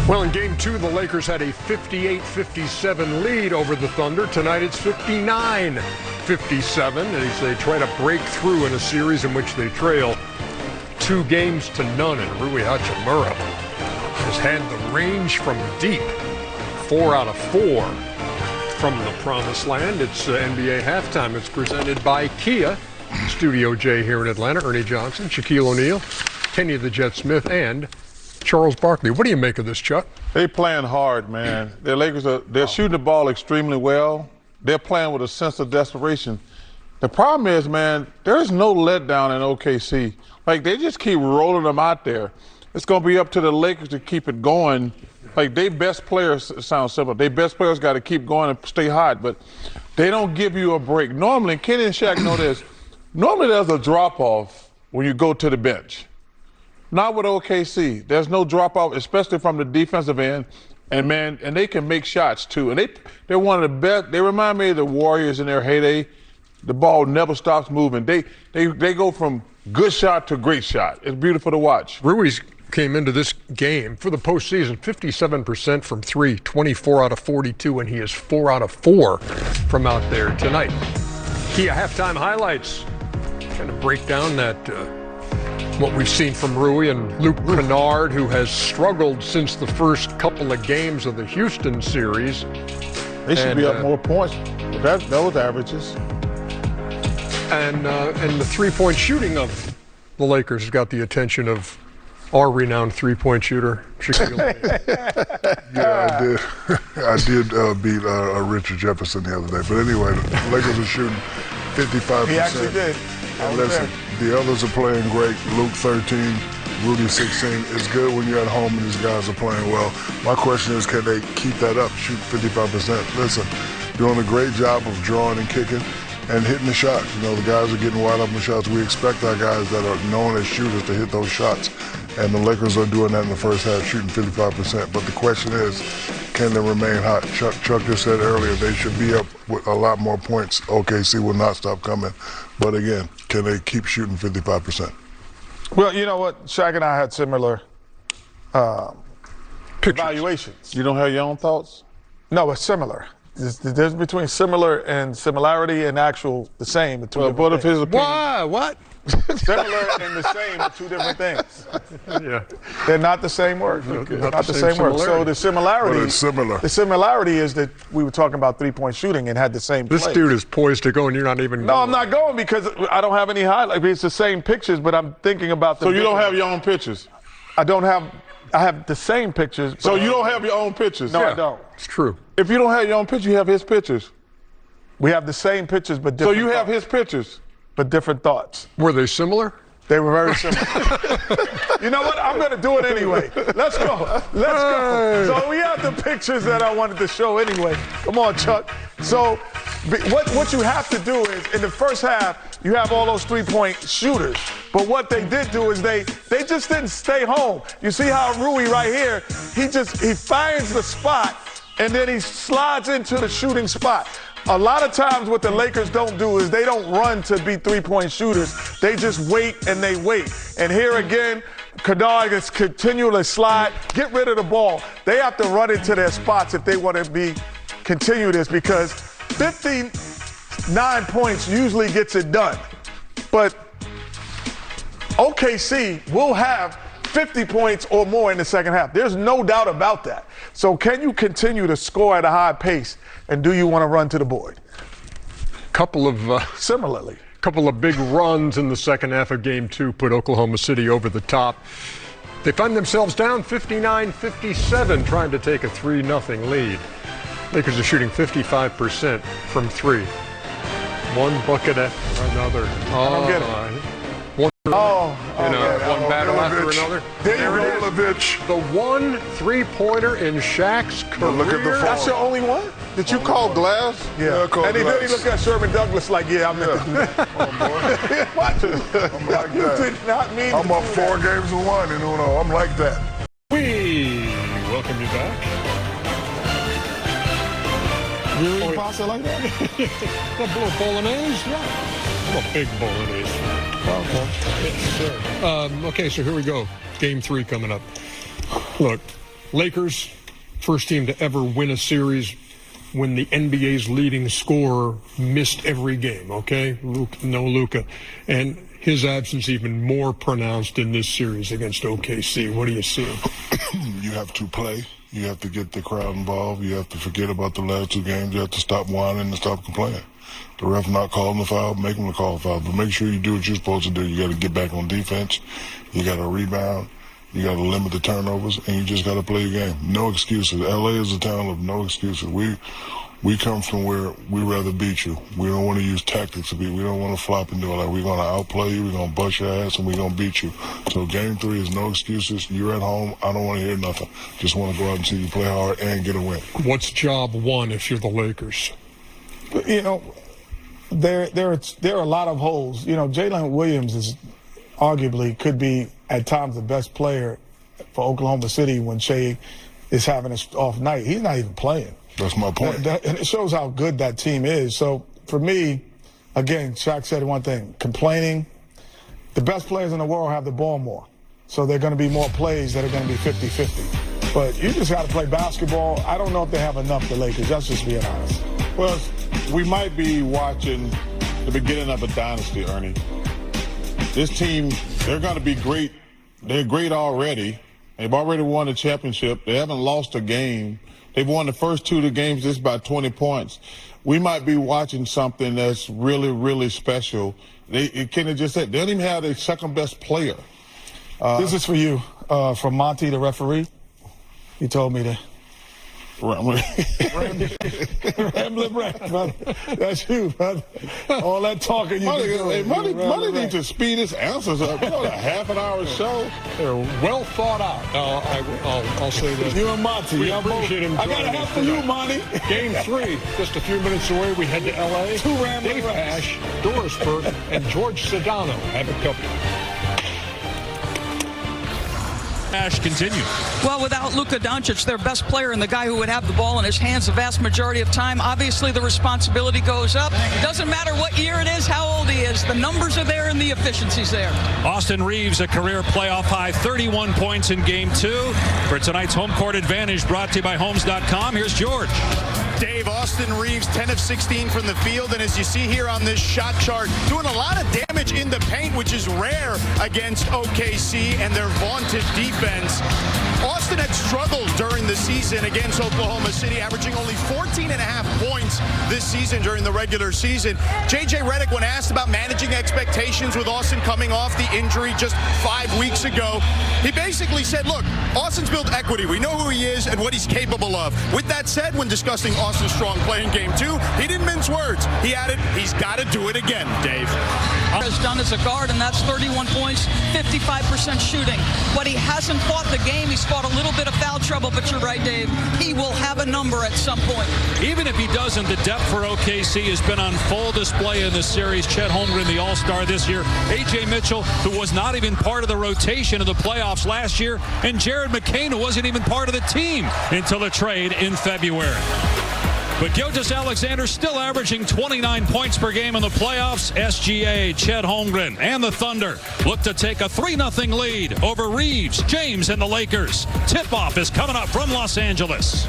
Well, in Game 2, the Lakers had a 58-57 lead over the Thunder. Tonight it's 59-57 as they try to break through in a series in which they trail 2-0. And Rui Hachimura has had the range from deep, 4 out of 4 from the promised land. It's NBA halftime. It's presented by Kia. Studio J here in Atlanta. Ernie Johnson, Shaquille O'Neal, Kenya the Jet Smith, and Charles Barkley. What do you make of this, Chuck? They playing hard, man. The Lakers they're shooting the ball extremely well. They're playing with a sense of desperation. The problem is, man, there is no letdown in OKC. Like, they just keep rolling them out there. It's going to be up to the Lakers to keep it going. Like, their best players, it sounds simple, their best players got to keep going and stay hot, but they don't give you a break. Normally, Kenny and Shaq know this, normally there's a drop-off when you go to the bench. Not with OKC. There's no drop-off, especially from the defensive end. And, man, and they can make shots, too. And they're one of the best. They remind me of the Warriors in their heyday. The ball never stops moving. They go from good shot to great shot. It's beautiful to watch. Rui's came into this game for the postseason 57% from 3, 24 out of 42, and he is 4 out of 4 from out there tonight. Kia halftime highlights. Trying to break down that what we've seen from Rui and Luke Kennard, who has struggled since the first couple of games of the Houston series. They should be up more points. But those averages. And the three-point shooting of the Lakers has got the attention of our renowned three-point shooter, Shaquille. Yeah, I did beat Richard Jefferson the other day. But anyway, the Lakers are shooting 55%. He actually did. And listen, the others are playing great. Luke 13, Rudy 16. It's good when you're at home and these guys are playing well. My question is, can they keep that up, shoot 55%? Listen, doing a great job of drawing and kicking and hitting the shots. You know, the guys are getting wide open shots. We expect our guys that are known as shooters to hit those shots. And the Lakers are doing that in the first half, shooting 55%. But the question is, can they remain hot? Chuck just said earlier they should be up with a lot more points. OKC will not stop coming. But again, can they keep shooting 55%? Well, you know what? Shaq and I had similar evaluations. You don't have your own thoughts? No, it's similar. There's the difference between similar and similarity and actual the same. But if his opinion, Why? What? Similar and the same are two different things. Yeah. They're not the same word. Not the same word. So the similarity. But it's similar. The similarity is that we were talking about three-point shooting and had the same This play. dude is poised to go, and you're not even. No, I'm not going because I don't have any highlights. It's the same pictures, but I'm thinking about the. So you don't have your own pictures? I have the same pictures. So you don't have your own pictures? No, Yeah, I don't. It's true. If you don't have your own picture, you have his pictures. We have the same pictures, but So different. you have thoughts. his pictures. But different thoughts. Were they similar? They were very similar. You know what? I'm going to do it anyway. Let's go. Let's go. So we have the pictures that I wanted to show anyway. Come on, Chuck. So what you have to do is, in the first half, you have all those three-point shooters. But what they did do is they just didn't stay home. You see how Rui right here, he finds the spot, and then he slides into the shooting spot. A lot of times what the Lakers don't do is they don't run to be three-point shooters. They just wait and they wait. And here again, Kennard is continually slide, get rid of the ball. They have to run into their spots if they want to continue this because 59 points usually gets it done. But OKC will have 50 points or more in the second half. There's no doubt about that. So can you continue to score at a high pace, and do you want to run to the board? Similarly. Couple of big runs in the second half of Game 2 put Oklahoma City over the top. They find themselves down 59-57, trying to take a 3-0 lead. Lakers are shooting 55% from 3. One bucket after another. I don't get it. One battle after another. There you go, The one three-pointer in Shaq's career. Look at the fall. That's your only one? Did you call Glass? Yeah, I called And he Glass. looked at Sherman Douglas like, yeah, I meant to do that. What? I'm like You that. did not mean I'm to up do 4 that. games to 1 in Uno. I'm like that. We welcome you back. You eat pasta like that? A little bolognese? Yeah. I'm a big bolognese fan. Okay. Yes, sir. Okay, so here we go. Game 3 coming up. Look, Lakers, first team to ever win a series when the NBA's leading scorer missed every game, okay? No Luka. And his absence even more pronounced in this series against OKC. What do you see? You have to play. You have to get the crowd involved. You have to forget about the last 2 games. You have to stop whining and stop complaining. The ref not calling the foul, make them call the foul. But make sure you do what you're supposed to do. You got to get back on defense. You got to rebound. You got to limit the turnovers, and you just got to play your game. No excuses. LA is a town of no excuses. We come from where we rather beat you. We don't want to use tactics to beat. We don't want to flop and do it. Like, we're going to outplay you. We're going to bust your ass, and we're going to beat you. So game 3 is no excuses. You're at home. I don't want to hear nothing. Just want to go out and see you play hard and get a win. What's job 1 if you're the Lakers? You know, there are a lot of holes. You know, Jalen Williams is arguably could be at times the best player for Oklahoma City when Shea is having an off night. He's not even playing. That's my point. And it shows how good that team is. So for me, again, Shaq said one thing, complaining. The best players in the world have the ball more. So there are going to be more plays that are going to be 50-50. But you just got to play basketball. I don't know if they have enough, the Lakers. That's just being honest. Well, we might be watching the beginning of a dynasty, Ernie. This team, they're going to be great. They're great already. They've already won the championship. They haven't lost a game. They've won the first 2 of the games just by 20 points. We might be watching something that's really, really special. Kenny just said, they don't even have their second best player. This is for you, from Monty, the referee. He told me to. Rambling brother. That's you, brother. All that talking you Money needs to speed his answers up. You know, a half an hour show. They're well thought out. I'll say that. You and Monty. We appreciate him. I got to help for you, Monty. Game 3, just a few minutes away. We head to L.A. 2 rambling Dave Ash, Doris Burke, and George Sedano have it covered. Ash continues. Well, without Luka Doncic, their best player and the guy who would have the ball in his hands the vast majority of time, obviously the responsibility goes up. Doesn't matter what year it is, how old he is. The numbers are there and the efficiency's there. Austin Reeves, a career playoff high 31 points in Game 2. For tonight's home court advantage, brought to you by Homes.com. Here's George. Dave, Austin Reeves, 10 of 16 from the field, and as you see here on this shot chart, doing a lot of damage in the paint, which is rare against OKC and their vaunted defense. Austin had struggled during the season against Oklahoma City, averaging only 14.5 points this season during the regular season. J.J. Redick, when asked about managing expectations with Austin coming off the injury just 5 weeks ago, he basically said, look, Austin's built equity. We know who he is and what he's capable of. With that said, when discussing Austin's strong play in Game 2, he didn't mince words. He added, he's got to do it again, Dave. Has done as a guard, and that's 31 points, 55% shooting. But he hasn't fought the game. He's fought a little bit of foul trouble, but you're right, Dave. He will have a number at some point. Even if he doesn't, the depth for OKC has been on full display in this series. Chet Holmgren, the All-Star this year. A.J. Mitchell, who was not even part of the rotation of the playoffs last year. And Jared McCain, who wasn't even part of the team until the trade in February. But Gilgeous Alexander still averaging 29 points per game in the playoffs. SGA, Chet Holmgren, and the Thunder look to take a 3-0 lead over Reeves, James, and the Lakers. Tip-off is coming up from Los Angeles.